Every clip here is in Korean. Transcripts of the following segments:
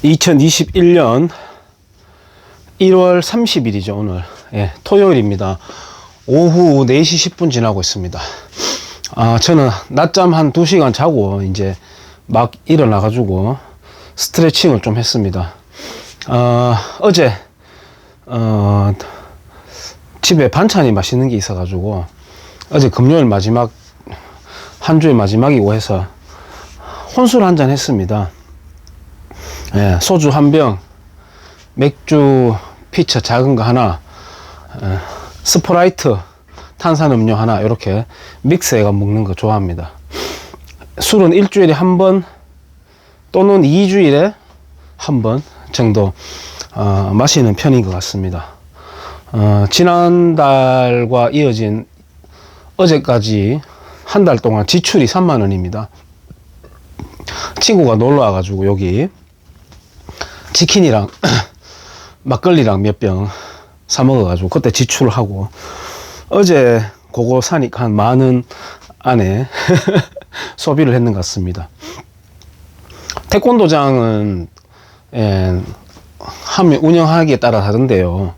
2021년 1월 30일이죠, 오늘. 예, 토요일입니다. 오후 4시 10분 지나고 있습니다. 저는 낮잠 한 2시간 자고 이제 막 일어나가지고 스트레칭을 좀 했습니다. 어제, 집에 반찬이 맛있는 게 있어가지고 어제 금요일 마지막, 한 주의 마지막이고 해서 혼술 한잔 했습니다. 예, 소주 한 병, 맥주 피처 작은 거 하나, 스프라이트 탄산음료 하나, 이렇게 믹스해가 먹는 거 좋아합니다. 술은 일주일에 한 번 또는 2주일에 한 번 정도 마시는 편인 것 같습니다. 지난달과 이어진 어제까지 한 달 동안 지출이 3만 원입니다. 친구가 놀러 와가지고 여기 치킨이랑 막걸리랑 몇 병 사 먹어가지고 그때 지출하고, 어제 그거 사니까 한 10,000원 안에 소비를 했는 것 같습니다. 태권도장은 운영하기에 따라 다른데요.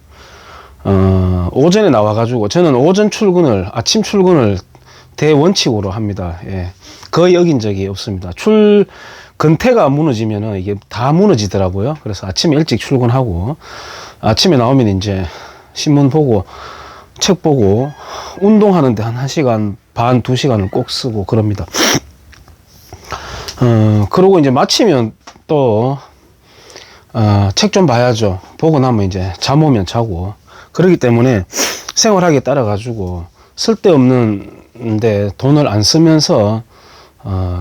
오전에 나와가지고, 저는 오전 출근을, 아침 출근을 대원칙으로 합니다. 예. 거의 어긴 적이 없습니다. 근태가 무너지면은 이게 다 무너지더라고요. 그래서 아침에 일찍 출근하고, 아침에 나오면 이제 신문 보고, 책 보고, 운동하는데 한 1시간 반, 2시간을 꼭 쓰고 그럽니다. 그러고 이제 마치면 또, 책 좀 봐야죠. 보고 나면 이제 잠 오면 자고. 그렇기 때문에 생활하기에 따라가지고 쓸데없는데 돈을 안 쓰면서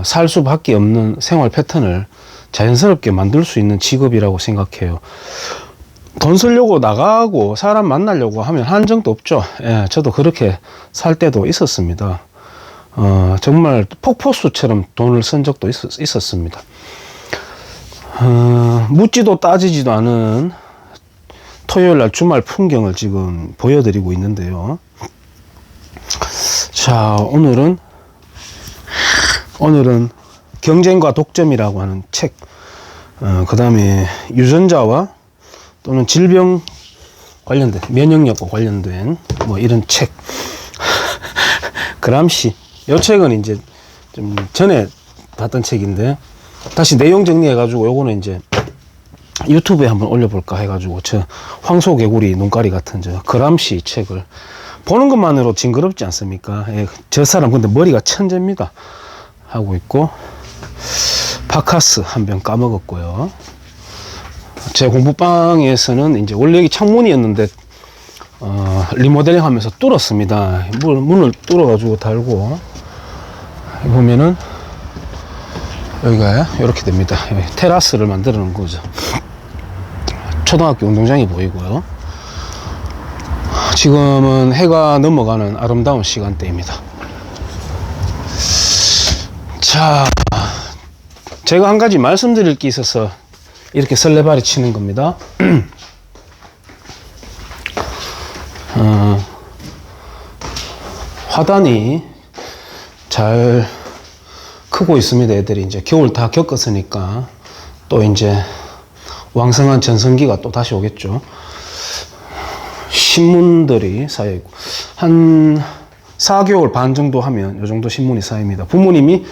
살 수밖에 없는 생활 패턴을 자연스럽게 만들 수 있는 직업이라고 생각해요. 돈 쓰려고 나가고 사람 만나려고 하면 한정도 없죠. 예, 저도 그렇게 살 때도 있었습니다. 정말 폭포수처럼 돈을 쓴 적도 있었습니다. 묻지도 따지지도 않은 토요일날 주말 풍경을 지금 보여드리고 있는데요. 자, 오늘은 경쟁과 독점이라고 하는 책, 그 다음에 유전자와 또는 질병 관련된, 면역력과 관련된 뭐 이런 책, 그람시. 이 책은 이제 좀 전에 봤던 책인데 다시 내용 정리해가지고 요거는 이제 유튜브에 한번 올려볼까 해가지고, 저 황소개구리 눈가리 같은 저 그람시 책을 보는 것만으로 징그럽지 않습니까? 예, 저 사람 근데 머리가 천재입니다 하고 있고, 바카스 한 병 까먹었고요. 제 공부방에서는 이제 원래 여기 창문이었는데 리모델링 하면서 뚫었습니다. 문을 뚫어가지고 달고, 보면은 여기가 이렇게 됩니다. 테라스를 만들어 놓은 거죠. 초등학교 운동장이 보이고요. 지금은 해가 넘어가는 아름다운 시간대입니다. 자, 제가 한 가지 말씀드릴 게 있어서 이렇게 설레발이 치는 겁니다. 화단이 잘 크고 있습니다. 애들이 이제 겨울 다 겪었으니까 또 이제 왕성한 전성기가 또 다시 오겠죠. 신문들이 쌓여있고, 한 4개월 반 정도 하면 이 정도 신문이 쌓입니다. 부모님이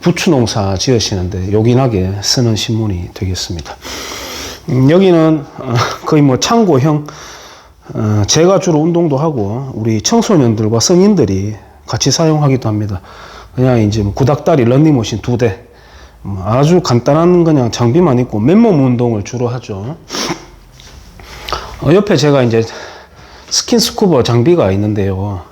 부추 농사 지으시는데 요긴하게 쓰는 신문이 되겠습니다. 여기는 거의 뭐 창고형, 제가 주로 운동도 하고 우리 청소년들과 성인들이 같이 사용하기도 합니다. 그냥 이제 구닥다리 런닝머신 2대, 아주 간단한 그냥 장비만 있고 맨몸 운동을 주로 하죠. 옆에 제가 이제 스킨스쿠버 장비가 있는데요.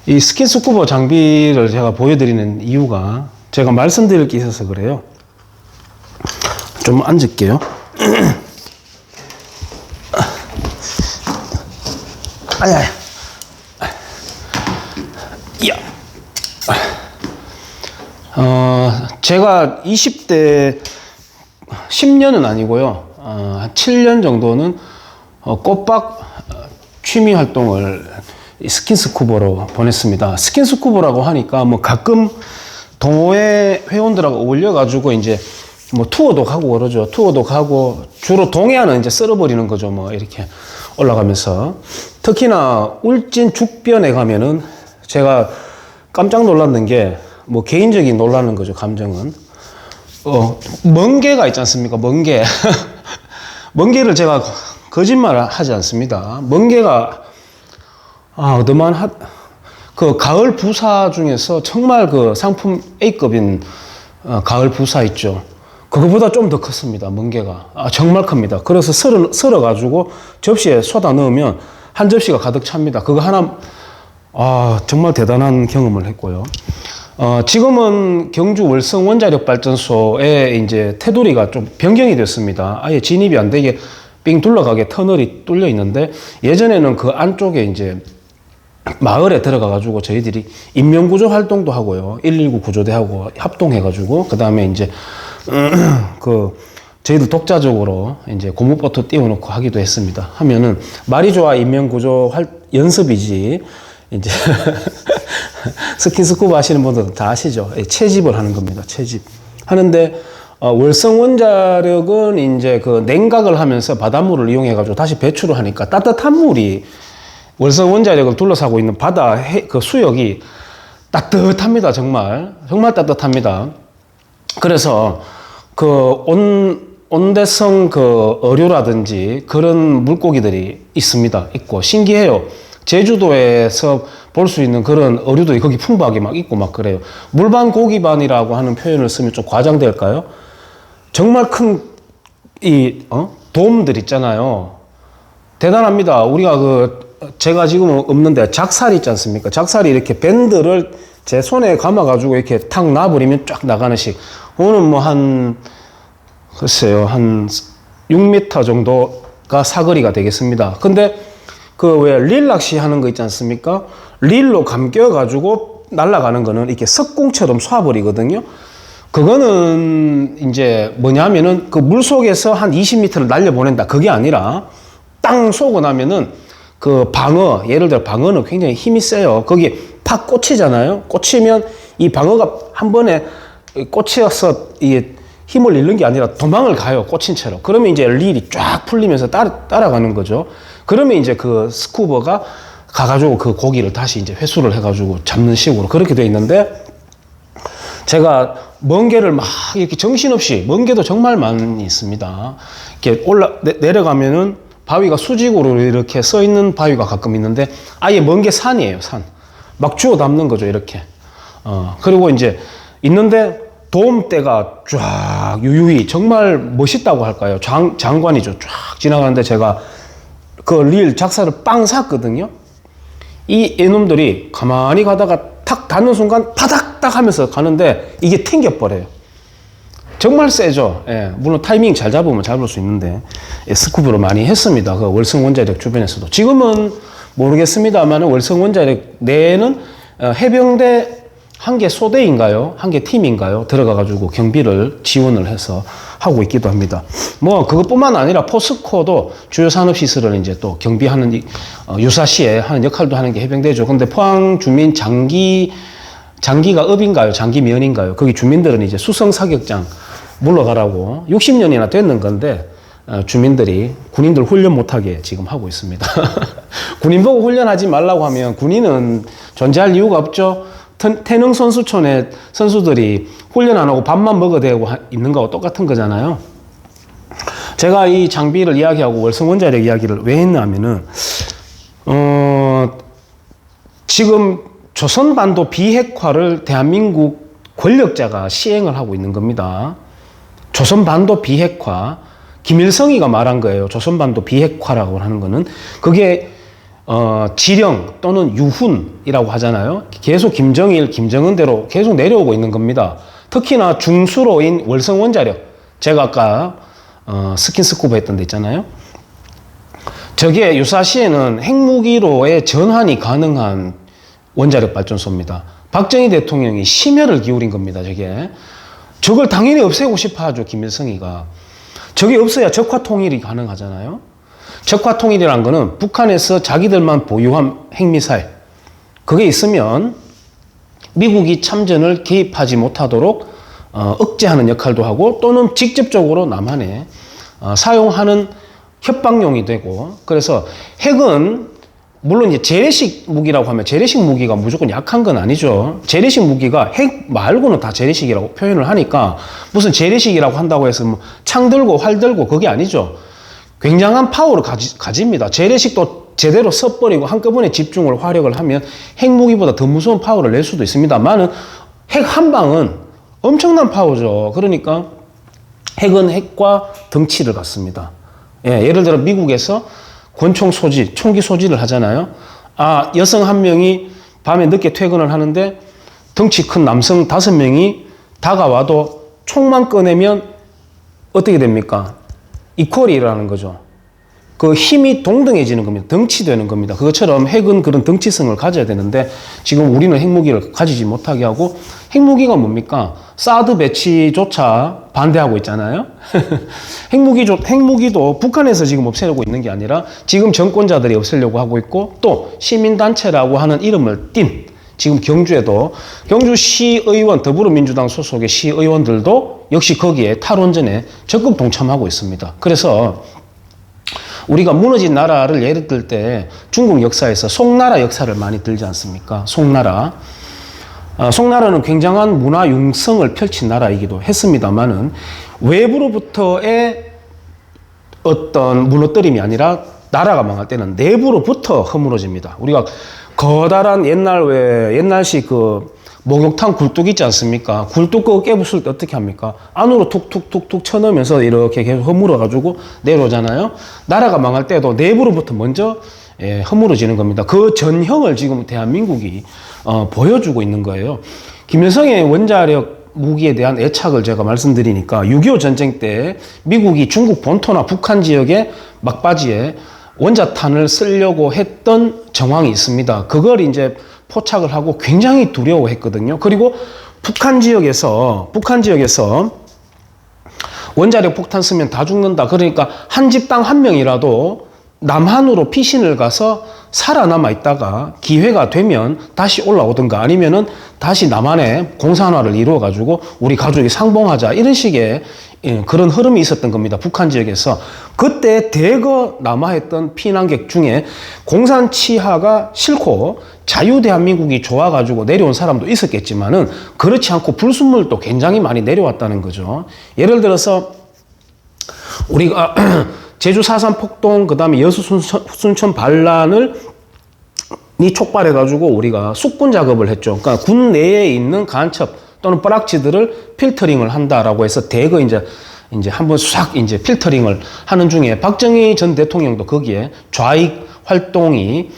이 스킨스쿠버 장비를 제가 보여드리는 이유가, 제가 말씀드릴 게 있어서 그래요. 좀 앉을게요. 아야. 야. 제가 20대 10년은 아니고요. 한 7년 정도는 꽃박 취미 활동을 스킨스쿠버로 보냈습니다. 스킨스쿠버라고 하니까 뭐 가끔 동호회 회원들하고 어울려가지고 이제 뭐 투어도 가고 그러죠. 투어도 가고 주로 동해안은 이제 쓸어버리는 거죠. 뭐 이렇게 올라가면서 특히나 울진 죽변에 가면은 제가 깜짝 놀랐는 게 뭐 개인적인 놀라는 거죠. 감정은 멍게가 있지 않습니까? 멍게 멍게를 제가 거짓말을 하지 않습니다. 멍게가 어마어마한 그 가을 부사 중에서 정말 그 상품 A급인 가을 부사 있죠. 그거보다 좀 더 컸습니다. 멍게가 정말 큽니다. 그래서 썰어 가지고 접시에 쏟아 넣으면 한 접시가 가득 찹니다. 그거 하나 정말 대단한 경험을 했고요. 지금은 경주 월성 원자력 발전소에 이제 테두리가 좀 변경이 됐습니다. 아예 진입이 안 되게 삥 둘러가게 터널이 뚫려 있는데 예전에는 그 안쪽에 이제 마을에 들어가가지고 저희들이 인명구조 활동도 하고요. 119 구조대하고 합동해가지고 그 다음에 이제 저희들 독자적으로 이제 고무보트 띄워놓고 하기도 했습니다. 하면은 말이 좋아 인명구조 연습이지 이제 스킨스쿠버 하시는 분들은 다 아시죠? 채집을 하는 겁니다. 채집 하는데 월성 원자력은 이제 그 냉각을 하면서 바닷물을 이용해가지고 다시 배출을 하니까 따뜻한 물이 월성 원자력을 둘러싸고 있는 바다 그 수역이 따뜻합니다. 정말 따뜻합니다. 그래서 그 온대성 그 어류라든지 그런 물고기들이 있고 신기해요. 제주도에서 볼 수 있는 그런 어류들이 거기 풍부하게 막 있고 막 그래요. 물반 고기반이라고 하는 표현을 쓰면 좀 과장될까요? 정말 큰 돔들 있잖아요. 대단합니다. 우리가 제가 지금 없는데 작살이 있지 않습니까? 작살이 이렇게 밴드를 제 손에 감아가지고 이렇게 탁 놔버리면 쫙 나가는 식. 오늘 뭐 글쎄요, 한 6m 정도가 사거리가 되겠습니다. 근데 왜 릴 낚시 하는 거 있지 않습니까? 릴로 감겨가지고 날아가는 거는 이렇게 석궁처럼 쏴버리거든요. 그거는 이제 뭐냐면은 그 물 속에서 한 20m를 날려보낸다. 그게 아니라 땅 쏘고 나면은 그 방어, 예를 들어 방어는 굉장히 힘이 세요. 거기 팍 꽂히잖아요. 꽂히면 이 방어가 한 번에 꽂혀서 이게 힘을 잃는 게 아니라 도망을 가요. 꽂힌 채로. 그러면 이제 릴이 쫙 풀리면서 따라가는 거죠. 그러면 이제 그 스쿠버가 가가지고 그 고기를 다시 이제 회수를 해가지고 잡는 식으로 그렇게 돼 있는데 제가 멍게를 막 이렇게 정신없이 멍게도 정말 많이 있습니다. 이렇게 내려가면은 바위가 수직으로 이렇게 써 있는 바위가 가끔 있는데 아예 멍게 산이에요, 산. 막 주워 담는 거죠, 이렇게. 그리고 이제 있는데 도움대가 쫙 유유히 정말 멋있다고 할까요? 장관이죠. 쫙 지나가는데 제가 그 릴 작사를 빵 샀거든요. 이놈들이 가만히 가다가 탁 닿는 순간 파닥딱 하면서 가는데 이게 튕겨버려요. 정말 세죠. 예, 물론 타이밍 잘 잡으면 잡을 수 있는데 스쿠버로 많이 했습니다. 그 월성 원자력 주변에서도. 지금은 모르겠습니다만 월성 원자력 내에는 해병대 한 개 소대인가요? 한 개 팀인가요? 들어가가지고 경비를 지원을 해서 하고 있기도 합니다. 뭐, 그것뿐만 아니라 포스코도 주요 산업시설을 이제 또 경비하는, 유사시에 하는 역할도 하는 게 해병대죠. 근데 포항 주민 장기가 업인가요? 장기면인가요? 거기 주민들은 이제 수성 사격장 물러가라고 60년이나 됐는 건데, 주민들이 군인들 훈련 못하게 지금 하고 있습니다. 군인 보고 훈련하지 말라고 하면 군인은 존재할 이유가 없죠. 태능 선수촌에 선수들이 훈련 안 하고 밥만 먹어대고 있는 거하고 똑같은 거잖아요. 제가 이 장비를 이야기하고 월성 원자력 이야기를 왜 했냐면은, 지금 조선반도 비핵화를 대한민국 권력자가 시행을 하고 있는 겁니다. 조선반도 비핵화. 김일성이가 말한 거예요. 조선반도 비핵화라고 하는 거는. 그게 지령 또는 유훈이라고 하잖아요. 계속 김정일, 김정은대로 계속 내려오고 있는 겁니다. 특히나 중수로인 월성 원자력. 제가 아까 스킨스쿠버 했던 데 있잖아요. 저게 유사시에는 핵무기로의 전환이 가능한 원자력 발전소입니다. 박정희 대통령이 심혈을 기울인 겁니다. 저걸 당연히 없애고 싶어 하죠. 김일성이가. 저게 없어야 적화 통일이 가능하잖아요. 적화 통일이라는 거는 북한에서 자기들만 보유한 핵미사일, 그게 있으면 미국이 참전을 개입하지 못하도록 억제하는 역할도 하고 또는 직접적으로 남한에 사용하는 협박용이 되고 그래서 핵은 물론 이제 재래식 무기라고 하면 재래식 무기가 무조건 약한 건 아니죠. 재래식 무기가 핵 말고는 다 재래식이라고 표현을 하니까 무슨 재래식이라고 한다고 해서 뭐 창 들고 활 들고 그게 아니죠. 굉장한 파워를 가집니다. 재래식도 제대로 써버리고 한꺼번에 집중을 화력을 하면 핵무기보다 더 무서운 파워를 낼 수도 있습니다만은 핵 한 방은 엄청난 파워죠. 그러니까 핵은 핵과 덩치를 갖습니다. 예, 예를 들어 미국에서 권총 소지, 총기 소지를 하잖아요. 여성 한 명이 밤에 늦게 퇴근을 하는데 덩치 큰 남성 5명이 다가와도 총만 꺼내면 어떻게 됩니까? 이퀄이라는 거죠. 그 힘이 동등해지는 겁니다. 덩치되는 겁니다. 그것처럼 핵은 그런 덩치성을 가져야 되는데 지금 우리는 핵무기를 가지지 못하게 하고 핵무기가 뭡니까? 사드 배치조차 반대하고 있잖아요. 핵무기도 북한에서 지금 없애려고 있는 게 아니라 지금 정권자들이 없애려고 하고 있고 또 시민단체라고 하는 이름을 띤 지금 경주에도 경주시의원 더불어민주당 소속의 시의원들도 역시 거기에 탈원전에 적극 동참하고 있습니다. 그래서 우리가 무너진 나라를 예를 들 때 중국 역사에서 송나라 역사를 많이 들지 않습니까? 송나라. 송나라는 굉장한 문화 융성을 펼친 나라이기도 했습니다만은 외부로부터의 어떤 무너뜨림이 아니라 나라가 망할 때는 내부로부터 허물어집니다. 우리가 거다란 옛날식 그 목욕탕 굴뚝 있지 않습니까? 굴뚝 그거 깨부술 때 어떻게 합니까? 안으로 툭툭툭툭 쳐넣으면서 이렇게 계속 허물어가지고 내려오잖아요. 나라가 망할 때도 내부로부터 먼저 허물어지는 겁니다. 그 전형을 지금 대한민국이 보여주고 있는 거예요. 김여성의 원자력 무기에 대한 애착을 제가 말씀드리니까 6.25 전쟁 때 미국이 중국 본토나 북한 지역의 막바지에 원자탄을 쓰려고 했던 정황이 있습니다. 그걸 이제 포착을 하고 굉장히 두려워했거든요. 그리고 북한 지역에서 원자력 폭탄 쓰면 다 죽는다. 그러니까 한 집당 한 명이라도 남한으로 피신을 가서 살아남아 있다가 기회가 되면 다시 올라오든가 아니면은 다시 남한에 공산화를 이루어 가지고 우리 가족이 상봉하자 이런 식의 그런 흐름이 있었던 겁니다. 북한 지역에서. 그때 대거 남아있던 피난객 중에 공산 치하가 싫고 자유대한민국이 좋아가지고 내려온 사람도 있었겠지만은 그렇지 않고 불순물도 굉장히 많이 내려왔다는 거죠. 예를 들어서 우리가 제주 4.3 폭동 그다음에 여수 순천 반란을 촉발해가지고 우리가 숙군 작업을 했죠. 그러니까 군 내에 있는 간첩 또는 뻐락지들을 필터링을 한다라고 해서 대거 이제 한번 싹 이제 필터링을 하는 중에 박정희 전 대통령도 거기에 좌익 활동이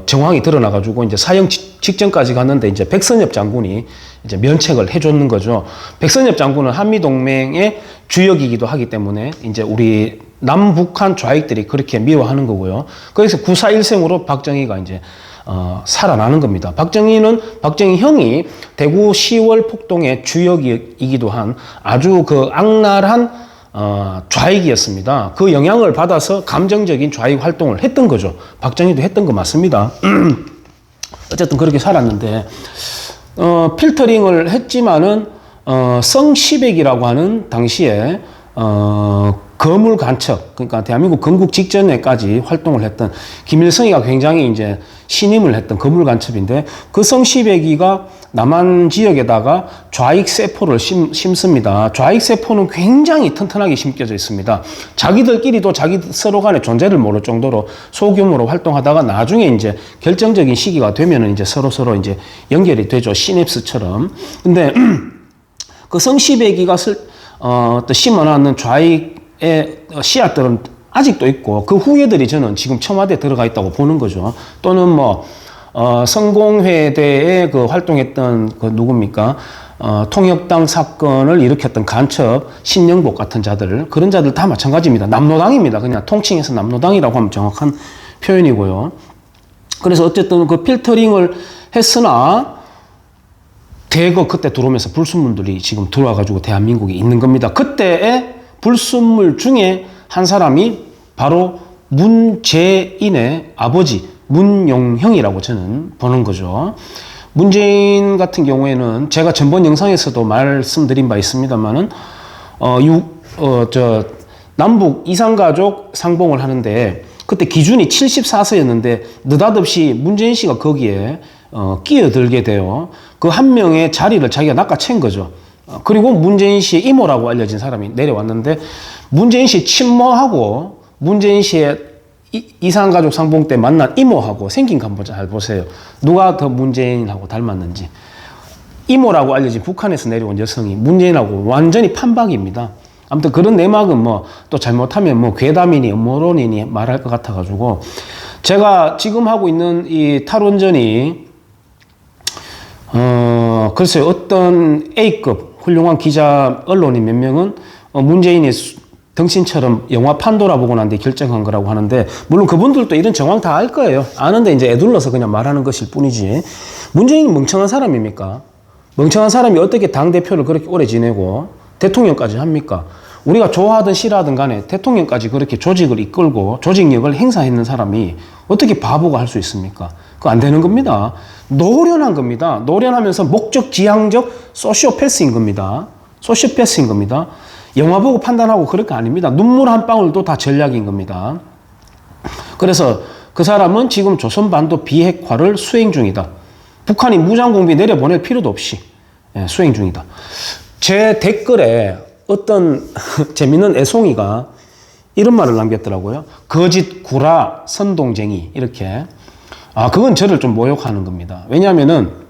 정황이 드러나가지고 이제 사형 직전까지 갔는데 이제 백선엽 장군이 이제 면책을 해줬는 거죠. 백선엽 장군은 한미동맹의 주역이기도 하기 때문에 이제 우리 남북한 좌익들이 그렇게 미워하는 거고요. 거기서 9.4일생으로 박정희가 이제 살아나는 겁니다. 박정희 형이 대구 10월 폭동의 주역이기도 한 아주 그 악랄한 좌익이었습니다. 그 영향을 받아서 감정적인 좌익 활동을 했던 거죠. 박정희도 했던 거 맞습니다. 어쨌든 그렇게 살았는데 필터링을 했지만은 성시백이라고 하는 당시에 거물 간첩, 그러니까 대한민국 건국 직전에까지 활동을 했던 김일성이가 굉장히 이제 신임을 했던 거물 간첩인데 그 성시백이가 남한 지역에다가 좌익 세포를 심습니다. 좌익 세포는 굉장히 튼튼하게 심겨져 있습니다. 자기들끼리도 자기 서로 간의 존재를 모를 정도로 소규모로 활동하다가 나중에 이제 결정적인 시기가 되면은 이제 서로 이제 연결이 되죠. 시냅스처럼. 근데 그 성시백이가 또 심어놨는 좌익 씨앗들은 아직도 있고 그 후예들이 저는 지금 청와대에 들어가 있다고 보는 거죠. 또는 뭐 성공회대에 그 활동했던 그 누굽니까? 통역당 사건을 일으켰던 간첩 신영복 같은 자들 그런 자들 다 마찬가지입니다. 남노당입니다. 그냥 통칭해서 남노당이라고 하면 정확한 표현이고요. 그래서 어쨌든 그 필터링을 했으나 대거 그때 들어오면서 불순물들이 지금 들어와가지고 대한민국에 있는 겁니다. 그때의 불순물 중에 한 사람이 바로 문재인의 아버지 문용형이라고 저는 보는 거죠. 문재인 같은 경우에는 제가 전번 영상에서도 말씀드린 바 있습니다만은, 남북 이산가족 상봉을 하는데, 그때 기준이 74세였는데, 느닷없이 문재인 씨가 거기에, 끼어들게 돼요. 그 한 명의 자리를 자기가 낚아챈 거죠. 그리고 문재인 씨의 이모라고 알려진 사람이 내려왔는데, 문재인 씨 친모하고, 문재인 씨의 이산가족 상봉 때 만난 이모하고 생긴 거 한번 잘 보세요. 누가 더 문재인하고 닮았는지. 이모라고 알려진 북한에서 내려온 여성이 문재인하고 완전히 판박입니다. 아무튼 그런 내막은 뭐 또 잘못하면 뭐 괴담이니 음모론이니 말할 것 같아가지고, 제가 지금 하고 있는 이 탈원전이 글쎄요, 어떤 A급 훌륭한 기자 언론인 몇 명은 문재인이 당신처럼 영화 판도라 보고 난 뒤에 결정한 거라고 하는데, 물론 그분들도 이런 정황 다 알 거예요. 아는데 이제 애둘러서 그냥 말하는 것일 뿐이지. 문재인이 멍청한 사람입니까? 멍청한 사람이 어떻게 당대표를 그렇게 오래 지내고 대통령까지 합니까? 우리가 좋아하든 싫어하든 간에 대통령까지 그렇게 조직을 이끌고 조직력을 행사했는 사람이 어떻게 바보가 할 수 있습니까? 그거 안 되는 겁니다. 노련한 겁니다. 노련하면서 목적 지향적 소시오패스인 겁니다. 소시오패스인 겁니다. 영화 보고 판단하고 그럴 거 아닙니다. 눈물 한 방울도 다 전략인 겁니다. 그래서 그 사람은 지금 조선반도 비핵화를 수행 중이다. 북한이 무장공비 내려보낼 필요도 없이 수행 중이다. 제 댓글에 어떤 재밌는 애송이가 이런 말을 남겼더라고요. 거짓, 구라, 선동쟁이 이렇게. 그건 저를 좀 모욕하는 겁니다. 왜냐하면은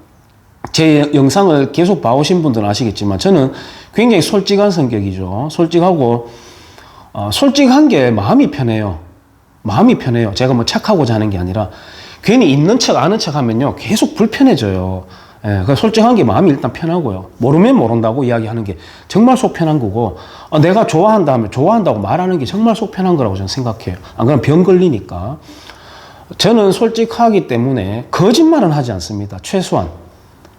제 영상을 계속 봐오신 분들은 아시겠지만 저는 굉장히 솔직한 성격이죠. 솔직하고 솔직한 게 마음이 편해요. 마음이 편해요. 제가 뭐 착하고자 하는 게 아니라 괜히 있는 척 아는 척 하면요 계속 불편해져요. 그 솔직한 게 마음이 일단 편하고요. 모르면 모른다고 이야기하는 게 정말 속 편한 거고, 내가 좋아한다 하면 좋아한다고 말하는 게 정말 속 편한 거라고 저는 생각해요. 안 그러면 병 걸리니까. 저는 솔직하기 때문에 거짓말은 하지 않습니다. 최소한.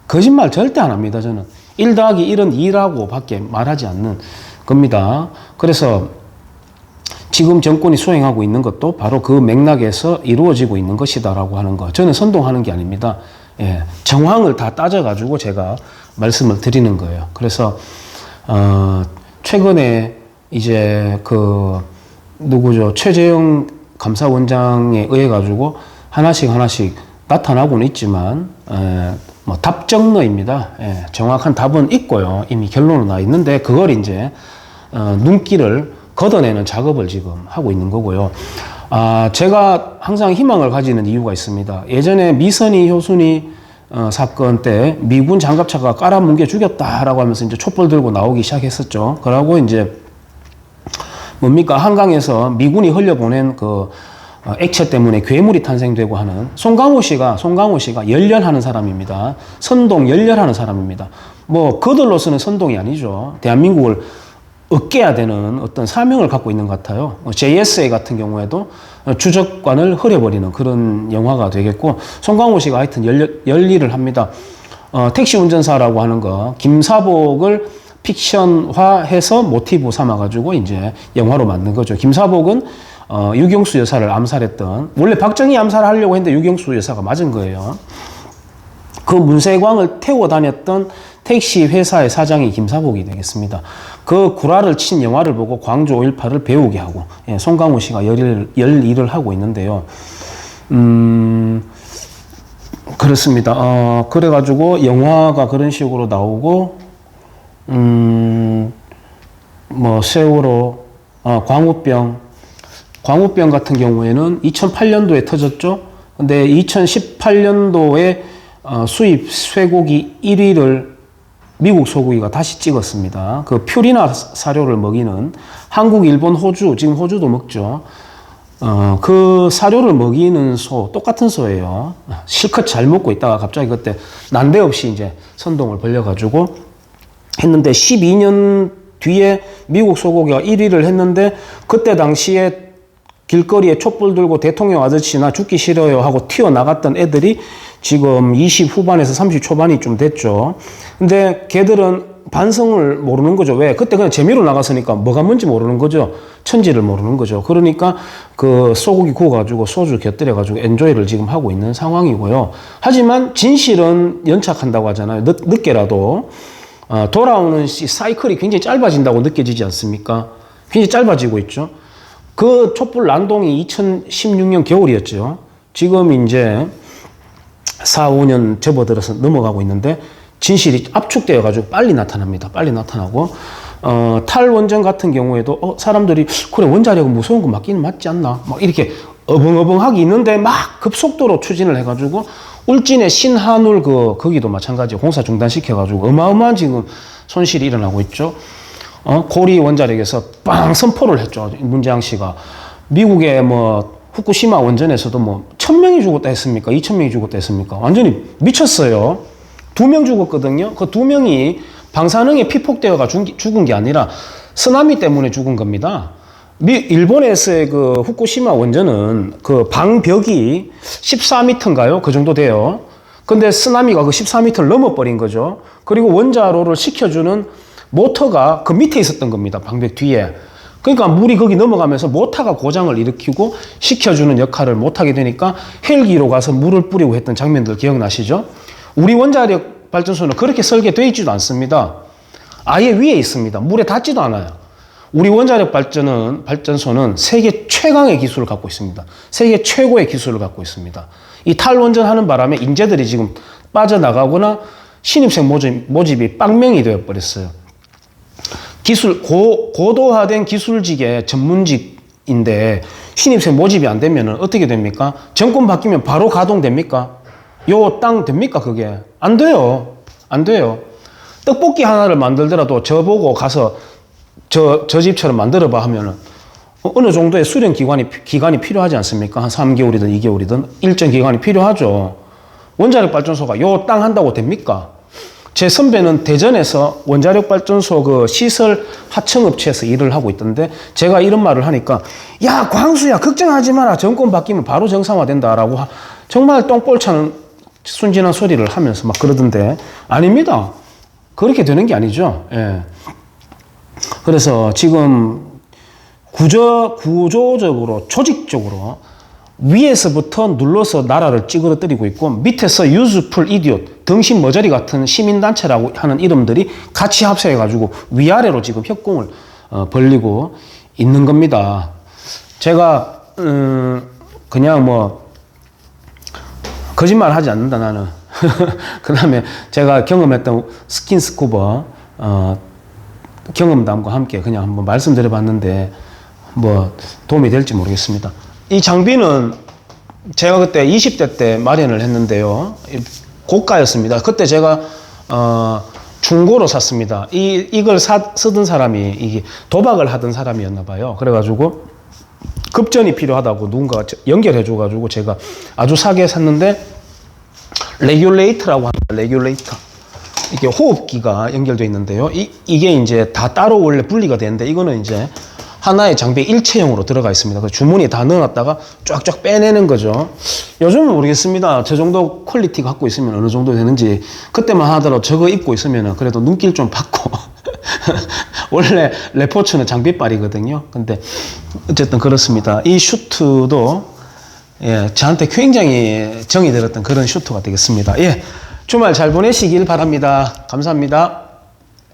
거짓말 절대 안 합니다. 저는 1 더하기 1은 2라고 밖에 말하지 않는 겁니다. 그래서 지금 정권이 수행하고 있는 것도 바로 그 맥락에서 이루어지고 있는 것이다라고 하는 거. 저는 선동하는 게 아닙니다. 정황을 다 따져가지고 제가 말씀을 드리는 거예요. 그래서 최근에 이제 누구죠? 최재형 감사원장에 의해 가지고 하나씩 나타나고는 있지만 뭐 답정너입니다. 정확한 답은 있고요. 이미 결론은 나 있는데 그걸 이제 눈길을 걷어내는 작업을 지금 하고 있는 거고요. 제가 항상 희망을 가지는 이유가 있습니다. 예전에 미선이 효순이 사건 때 미군 장갑차가 깔아뭉개 죽였다라고 하면서 이제 촛불 들고 나오기 시작했었죠. 그러고 이제 뭡니까? 한강에서 미군이 흘려보낸 액체 때문에 괴물이 탄생되고 하는 송강호 씨가 열렬하는 사람입니다. 선동 열렬하는 사람입니다. 뭐 그들로서는 선동이 아니죠. 대한민국을 얻게야 되는 어떤 사명을 갖고 있는 것 같아요. JSA 같은 경우에도 주적관을 흐려버리는 그런 영화가 되겠고, 송강호 씨가 하여튼 열일을 합니다. 택시 운전사라고 하는 거, 김사복을 픽션화해서 모티브 삼아가지고 이제 영화로 만든 거죠. 김사복은 유경수 여사를 암살했던, 원래 박정희 암살을 하려고 했는데 유경수 여사가 맞은 거예요. 그 문세광을 태워 다녔던 택시 회사의 사장이 김사복이 되겠습니다. 그 구라를 친 영화를 보고 광주 5.18을 배우게 하고, 송강호 씨가 열일을 하고 있는데요. 그렇습니다. 그래가지고 영화가 그런 식으로 나오고, 뭐 세월호, 광우병 같은 경우에는 2008년도에 터졌죠. 근데 2018년도에 수입 쇠고기 1위를 미국 소고기가 다시 찍었습니다. 그 퓨리나 사료를 먹이는 한국, 일본, 호주, 지금 호주도 먹죠. 그 사료를 먹이는 소, 똑같은 소예요. 실컷 잘 먹고 있다가 갑자기 그때 난데없이 이제 선동을 벌려가지고 했는데 12년 뒤에 미국 소고기가 1위를 했는데 그때 당시에 길거리에 촛불 들고 대통령 아저씨나 죽기 싫어요 하고 튀어나갔던 애들이 지금 20 후반에서 30 초반이 좀 됐죠. 근데 걔들은 반성을 모르는 거죠. 왜? 그때 그냥 재미로 나갔으니까 뭐가 뭔지 모르는 거죠. 천지를 모르는 거죠. 그러니까 그 소고기 구워가지고 소주 곁들여가지고 엔조이를 지금 하고 있는 상황이고요. 하지만 진실은 연착한다고 하잖아요. 늦게라도. 돌아오는 사이클이 굉장히 짧아진다고 느껴지지 않습니까? 굉장히 짧아지고 있죠. 그 촛불 난동이 2016년 겨울이었죠. 지금 이제 4, 5년 접어들어서 넘어가고 있는데 진실이 압축되어 가지고 빨리 나타납니다. 빨리 나타나고 탈원전 같은 경우에도 사람들이 그래 원자력은 무서운 거 맞기는 맞지 않나 막 이렇게 어벙어벙하기 있는데 막 급속도로 추진을 해가지고 울진의 신한울 거기도 마찬가지 공사 중단시켜가지고 어마어마한 지금 손실이 일어나고 있죠. 고리 원자력에서 빵 선포를 했죠. 문재양 씨가 미국의 뭐 후쿠시마 원전에서도 뭐 1000명이 죽었다 했습니까? 2000명이 죽었다 했습니까? 완전히 미쳤어요. 2명 죽었거든요. 그 2명이 방사능에 피폭되어가 죽은 게 아니라 쓰나미 때문에 죽은 겁니다. 일본에서의 그 후쿠시마 원전은 그 방벽이 14m인가요? 그 정도 돼요. 근데 쓰나미가 그 14m를 넘어버린 거죠. 그리고 원자로를 식혀주는 모터가 그 밑에 있었던 겁니다. 방벽 뒤에. 그러니까 물이 거기 넘어가면서 모터가 고장을 일으키고 식혀주는 역할을 못하게 되니까 헬기로 가서 물을 뿌리고 했던 장면들 기억나시죠? 우리 원자력 발전소는 그렇게 설계되어 있지도 않습니다. 아예 위에 있습니다. 물에 닿지도 않아요. 우리 원자력 발전소는 세계 최강의 기술을 갖고 있습니다. 세계 최고의 기술을 갖고 있습니다. 이 탈원전 하는 바람에 인재들이 지금 빠져나가거나 신입생 모집이 빵명이 되어버렸어요. 고도화된 기술직의 전문직인데 신입생 모집이 안 되면 어떻게 됩니까? 정권 바뀌면 바로 가동됩니까? 요 땅 됩니까? 그게? 안 돼요. 안 돼요. 떡볶이 하나를 만들더라도 저보고 가서 저 집처럼 만들어봐 하면은 어느 정도의 수련 기간이 필요하지 않습니까? 한 3개월이든 2개월이든 일정 기간이 필요하죠. 원자력 발전소가 요 땅 한다고 됩니까? 제 선배는 대전에서 원자력 발전소 그 시설 하청업체에서 일을 하고 있던데 제가 이런 말을 하니까 야 광수야 걱정하지 마라 정권 바뀌면 바로 정상화된다라고 정말 똥볼 차는 순진한 소리를 하면서 막 그러던데 아닙니다. 그렇게 되는 게 아니죠. 예. 그래서 지금 구조적으로 조직적으로 위에서부터 눌러서 나라를 찌그러뜨리고 있고 밑에서 유즈풀 이디엇 덩신 머저리 같은 시민단체라고 하는 이름들이 같이 합세해가지고 위아래로 지금 협공을 벌리고 있는 겁니다. 제가 그냥 뭐 거짓말 하지 않는다 나는. 그 다음에 제가 경험했던 스킨스쿠버 경험담과 함께 그냥 한번 말씀드려봤는데 뭐 도움이 될지 모르겠습니다. 이 장비는 제가 그때 20대 때 마련을 했는데요. 고가였습니다. 그때 제가 중고로 샀습니다. 이걸 쓰던 사람이 이게 도박을 하던 사람이었나 봐요. 그래가지고 급전이 필요하다고 누군가가 연결해줘가지고 제가 아주 싸게 샀는데 레귤레이터라고 합니다. 레귤레이터. 이게 호흡기가 연결되어 있는데요. 이게 이제 다 따로 원래 분리가 되는데 이거는 이제 하나의 장비에 일체형으로 들어가 있습니다. 그 주머니에 다 넣어놨다가 쫙쫙 빼내는 거죠. 요즘은 모르겠습니다. 저 정도 퀄리티 갖고 있으면 어느 정도 되는지 그때만 하더라도 저거 입고 있으면 그래도 눈길 좀 받고 원래 레포츠는 장비빨이거든요. 근데 어쨌든 그렇습니다. 이 슈트도 예, 저한테 굉장히 정이 들었던 그런 슈트가 되겠습니다. 예, 주말 잘 보내시길 바랍니다. 감사합니다.